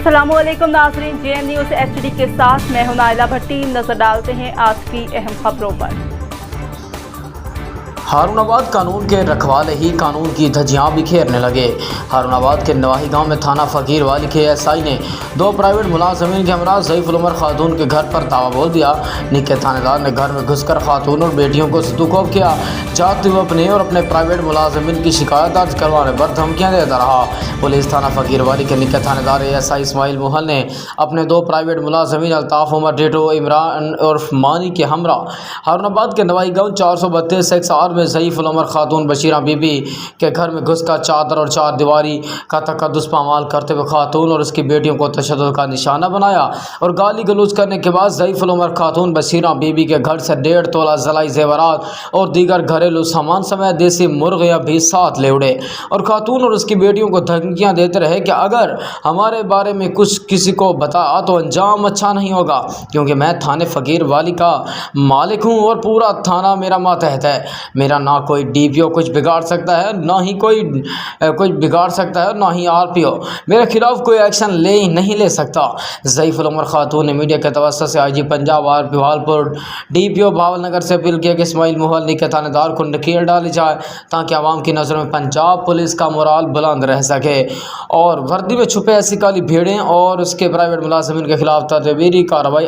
अस्सलामुअलैकुम नाज़रीन, JN news HD के साथ मैं हूं नाइला भट्टी। नजर डालते हैं आज की अहम खबरों पर। हारूनाबाद कानून के रखवाले ही कानून की धज्जियां बिखेरने लगे। हारूनाबाद के नवाही गांव में थाना फकीर वाली के SI ने 2 प्राइवेट मुलाजमीन के हमरा ज़ईफ़ुल उमर खातून के घर पर धावा बोल दिया। निके थानेदार ने घर में घुसकर खातून और बेटियों को सदुकोब किया। जाते हुए अपने प्राइवेट मुलाजमीन की शिकायत दर्ज करवाने पर धमकियाँ देता रहा। पुलिस थाना फकीर वाली के निके थानेदार SI इस्माइल मोहल ने अपने 2 प्राइवेट मुलाजमीन अल्ताफ़ उमर टिटो, इमरान और मानी के हमरा हारूनाबाद के नवाही गाँव 432 में ज़ईफ़ुल उमर खातून बशीरा बीबी के घर में घुसकर चादर और 4 दीवारी का तकद्दुस पामाल करते हुए खातून और उसकी बेटियों को तशद्दुद का निशाना बनाया और गाली गलौज करने के बाद ज़ईफ़ुल उमर खातून बशीरा बीबी के घर से 1.5 तोला ज़लाई ज़ेवरात और दीगर घरेलू सामान समेत देसी मुर्गियाँ भी साथ ले उड़े और खातून और उसकी बेटियों को धमकियाँ देते रहे कि अगर हमारे बारे में कुछ किसी को बताया तो अंजाम अच्छा नहीं होगा, क्योंकि मैं थाने फकीर वाली का मालिक हूँ और पूरा थाना मेरा मातहत है। मेरा ना कोई DPO कुछ बिगाड़ सकता है, ना ही कोई कुछ बिगाड़ सकता है, ना ही RPO मेरे खिलाफ कोई एक्शन नहीं ले सकता। ज़ईफ़ुल उमर खातून ने मीडिया के तवस्सुत से IG Punjab RP Bahawalpur DPO Bahawalnagar से अपील किया कि इस्माइल मोहल निके थानेदार को नकेल डाली जाए ताकि आवाम की नज़रों में पंजाब पुलिस का मोराल बुलंद रह सके और वर्दी में छुपे ऐसी काली भीड़ें और उसके प्राइवेट मुलाजमीन के खिलाफ तदबीरी कार्रवाई